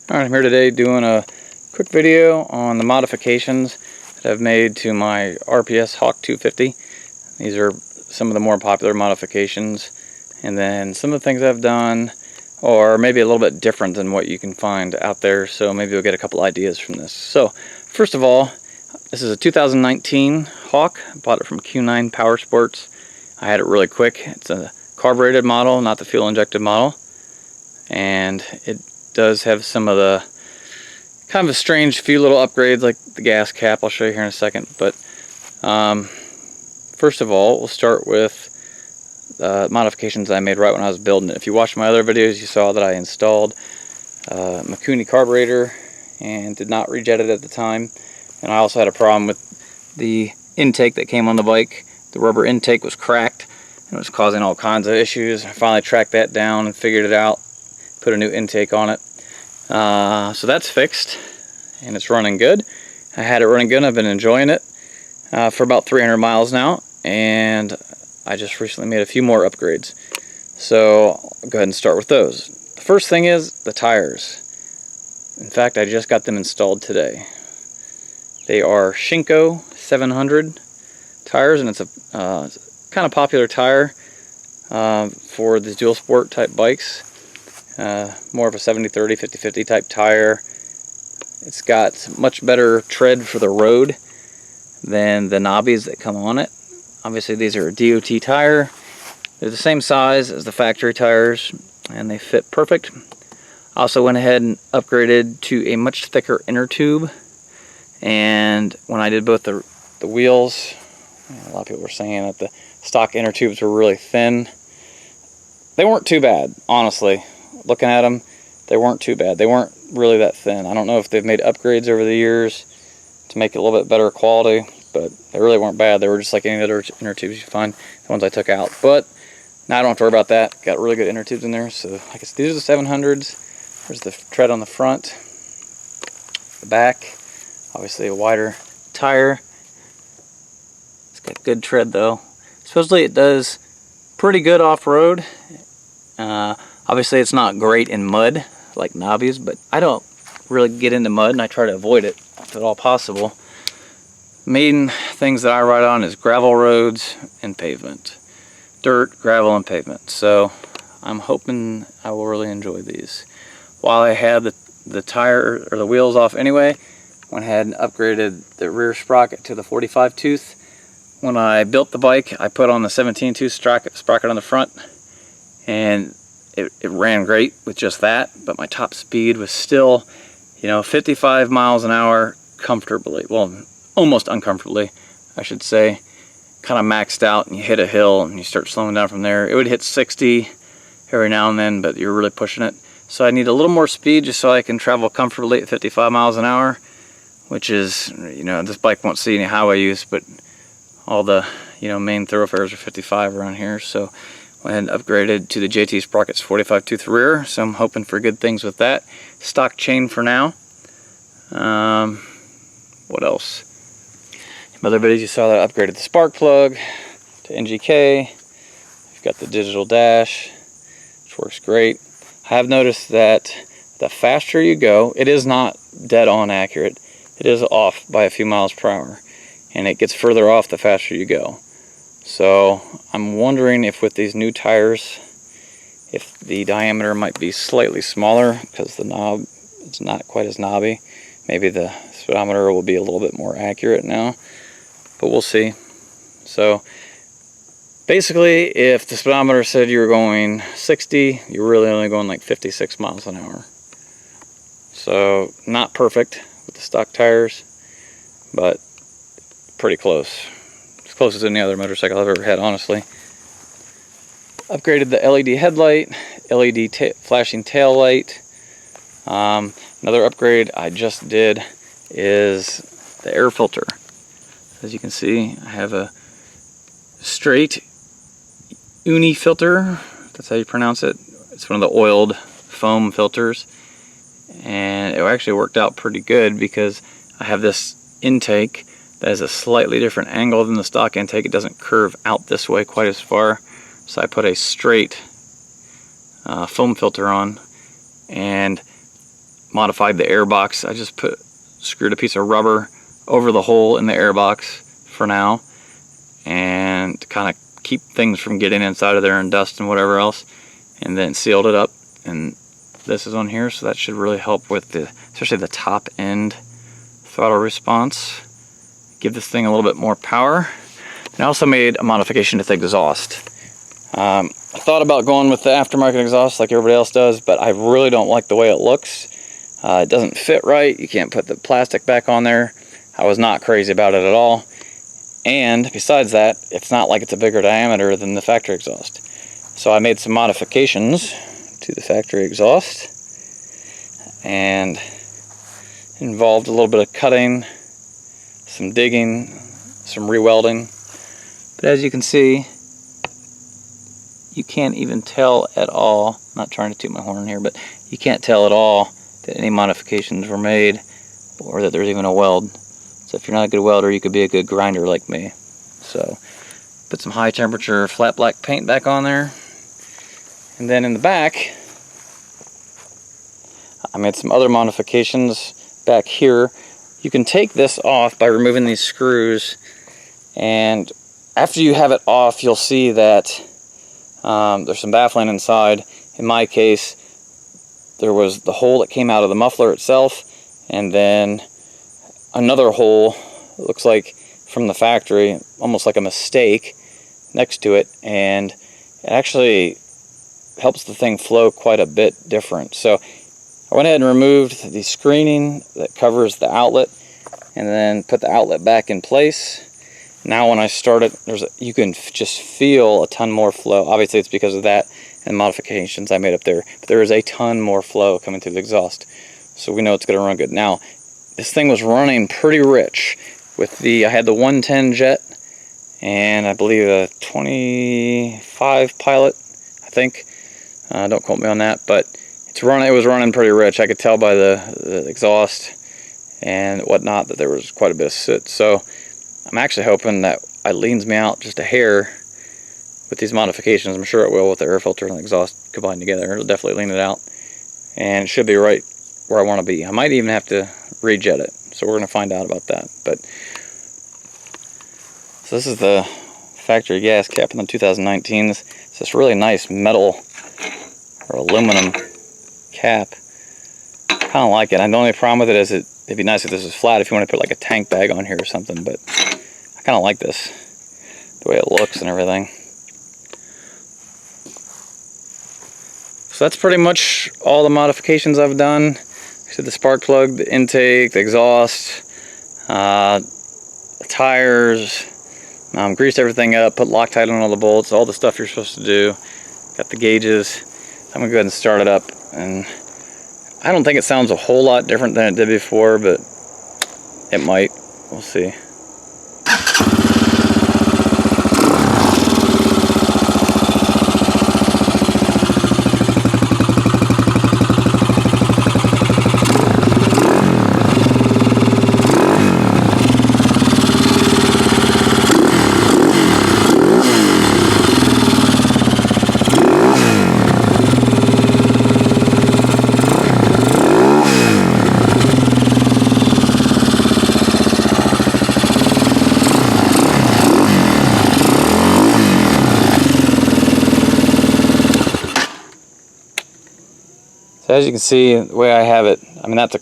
Alright, I'm here today doing a quick video on the modifications that I've made to my RPS Hawk 250. These are some of the more popular modifications, and then some of the things I've done or maybe a little bit different than what you can find out there, so maybe you'll get a couple ideas from this. So first of all, this is a 2019 Hawk. I bought it from Q9 Power Sports. I had it really quick. It's a carbureted model, not the fuel injected model, and it does have some of the kind of a strange few little upgrades like the gas cap. I'll show you here in a second, but first of all, we'll start with modifications I made right when I was building it. If you watched my other videos, you saw that I installed a Mikuni carburetor and did not rejet it at the time, and I also had a problem with the intake that came on the bike. The rubber intake was cracked and it was causing all kinds of issues. I finally tracked that down and figured it out, put a new intake on it. So that's fixed and it's running good. I had it running good. I've been enjoying it for about 300 miles now, and I just recently made a few more upgrades. So I'll go ahead and start with those. The first thing is the tires. In fact, I just got them installed today. They are Shinko 700 tires, and it's a kind of popular tire for the dual sport type bikes. More of a 70-30, 50-50 type tire. It's got much better tread for the road than the knobbies that come on it. Obviously these are a DOT tire. They're the same size as the factory tires and they fit perfect. I also went ahead and upgraded to a much thicker inner tube, and when I did both the wheels, a lot of people were saying that the stock inner tubes were really thin. They weren't too bad, honestly. Looking at them, they weren't too bad. They weren't really that thin. I don't know if they've made upgrades over the years to make it a little bit better quality, but they really weren't bad. They were just like any other inner tubes you find, the ones I took out. But now I don't have to worry about that. Got really good inner tubes in there. So I guess these are the 700s. There's the tread on the front, the back, obviously a wider tire. It's got good tread though. Supposedly it does pretty good off-road. Obviously it's not great in mud like knobbies, but I don't really get into mud and I try to avoid it if at all possible. Main things that I ride on is gravel roads and pavement. Dirt, gravel, and pavement. So I'm hoping I will really enjoy these. While I had the tire or the wheels off anyway, went ahead and upgraded the rear sprocket to the 45 tooth. When I built the bike, I put on the 17 tooth sprocket on the front, and it ran great with just that, but my top speed was still, 55 miles an hour comfortably. Well, almost uncomfortably, I should say. Kind of maxed out, and you hit a hill and you start slowing down from there. It would hit 60 every now and then, but you're really pushing it. So I need a little more speed just so I can travel comfortably at 55 miles an hour, which is, this bike won't see any highway use, but all the, main thoroughfares are 55 around here. So went ahead and upgraded to the JT Sprocket's 45 tooth rear, so I'm hoping for good things with that. Stock chain for now. What else? In other videos you saw that I upgraded the spark plug to NGK. You've got the digital dash, which works great. I have noticed that the faster you go, it is not dead on accurate. It is off by a few miles per hour, and it gets further off the faster you go. So I'm wondering if with these new tires, if the diameter might be slightly smaller because the knob is not quite as knobby. Maybe the speedometer will be a little bit more accurate now, but we'll see. So basically, if the speedometer said you were going 60, you're really only going like 56 miles an hour. So not perfect with the stock tires, but pretty close. As close as any other motorcycle I've ever had, honestly. Upgraded the LED headlight, LED flashing tail light. Another upgrade I just did is the air filter. As you can see, I have a straight uni filter. That's how you pronounce it. It's one of the oiled foam filters, and it actually worked out pretty good because I have this intake that has a slightly different angle than the stock intake. It doesn't curve out this way quite as far, so I put a straight foam filter on, and modified the air box. I just screwed a piece of rubber over the hole in the air box for now, and to kind of keep things from getting inside of there and dust and whatever else, and then sealed it up. And this is on here, so that should really help with especially the top end throttle response. Give this thing a little bit more power. And I also made a modification to the exhaust. I thought about going with the aftermarket exhaust like everybody else does, but I really don't like the way it looks. It doesn't fit right. You can't put the plastic back on there. I was not crazy about it at all. And besides that, it's not like it's a bigger diameter than the factory exhaust. So I made some modifications to the factory exhaust, and involved a little bit of cutting, some digging, some re-welding. But as you can see, you can't even tell at all, I'm not trying to toot my horn here, but you can't tell at all that any modifications were made or that there's even a weld. So if you're not a good welder, you could be a good grinder like me. So put some high temperature flat black paint back on there. And then in the back, I made some other modifications back here. You can take this off by removing these screws, and after you have it off, you'll see that there's some baffling inside. In my case, there was the hole that came out of the muffler itself, and then another hole, it looks like from the factory, almost like a mistake next to it, and it actually helps the thing flow quite a bit different. So I went ahead and removed the screening that covers the outlet, and then put the outlet back in place. Now when I start it, you can just feel a ton more flow. Obviously it's because of that and modifications I made up there, but there is a ton more flow coming through the exhaust, so we know it's going to run good. Now this thing was running pretty rich with I had the 110 jet, and I believe a 25 pilot, I think. Don't quote me on that, but it was running pretty rich. I could tell by the exhaust and whatnot that there was quite a bit of soot. So I'm actually hoping that it leans me out just a hair with these modifications. I'm sure it will with the air filter and the exhaust combined together. It'll definitely lean it out, and it should be right where I want to be. I might even have to rejet it, so we're going to find out about that. But so this is the factory gas cap in the 2019s. It's this really nice metal or aluminum cap. Kind of like it. And the only problem with it is it'd be nice if this was flat, if you want to put like a tank bag on here or something, but I kind of like this, the way it looks and everything. So that's pretty much all the modifications I've done. So the spark plug, the intake, the exhaust, the tires, greased everything up, put Loctite on all the bolts, all the stuff you're supposed to do. Got the gauges. I'm going to go ahead and start it up, and I don't think it sounds a whole lot different than it did before, but it might. We'll see. So as you can see, the way I have it, I mean, that's a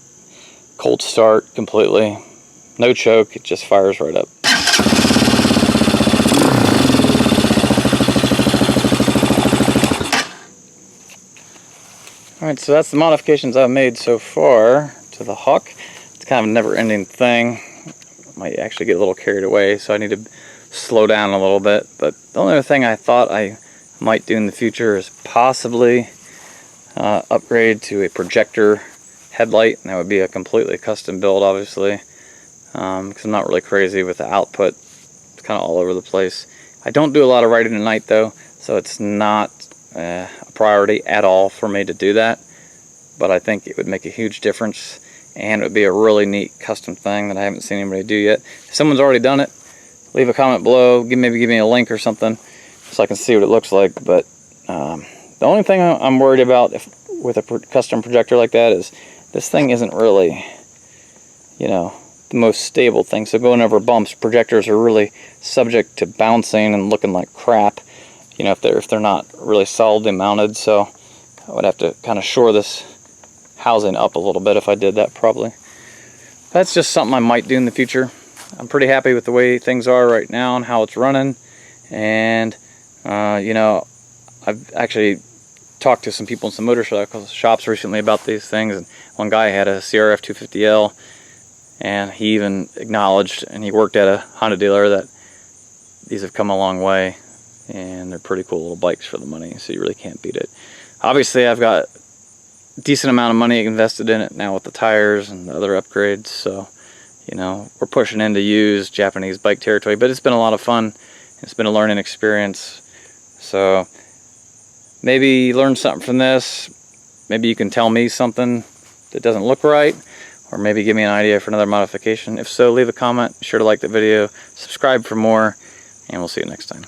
cold start completely. No choke, it just fires right up. Alright, so that's the modifications I've made so far to the Hawk. It's kind of a never-ending thing. I might actually get a little carried away, so I need to slow down a little bit. But the only other thing I thought I might do in the future is possibly upgrade to a projector headlight, and that would be a completely custom build, obviously, because I'm not really crazy with the output. It's kind of all over the place. I don't do a lot of riding at night though, so it's not a priority at all for me to do that, but I think it would make a huge difference, and it would be a really neat custom thing that I haven't seen anybody do yet. If someone's already done it, leave a comment below, maybe give me a link or something so I can see what it looks like. But the only thing I'm worried about with a custom projector like that is this thing isn't really, you know, the most stable thing. So going over bumps, projectors are really subject to bouncing and looking like crap, you know, if they're not really solidly mounted. So I would have to kind of shore this housing up a little bit if I did that properly. That's just something I might do in the future. I'm pretty happy with the way things are right now and how it's running. And you know, I've actually talked to some people in some motorcycle shops recently about these things, and one guy had a CRF 250L, and he even acknowledged, and he worked at a Honda dealer, that these have come a long way, and they're pretty cool little bikes for the money, so you really can't beat it. Obviously, I've got a decent amount of money invested in it now with the tires and the other upgrades, so, you know, we're pushing into used Japanese bike territory, but it's been a lot of fun. It's been a learning experience, so maybe learn something from this. Maybe you can tell me something that doesn't look right, or maybe give me an idea for another modification. If so, leave a comment. Be sure to like the video, subscribe for more, and we'll see you next time.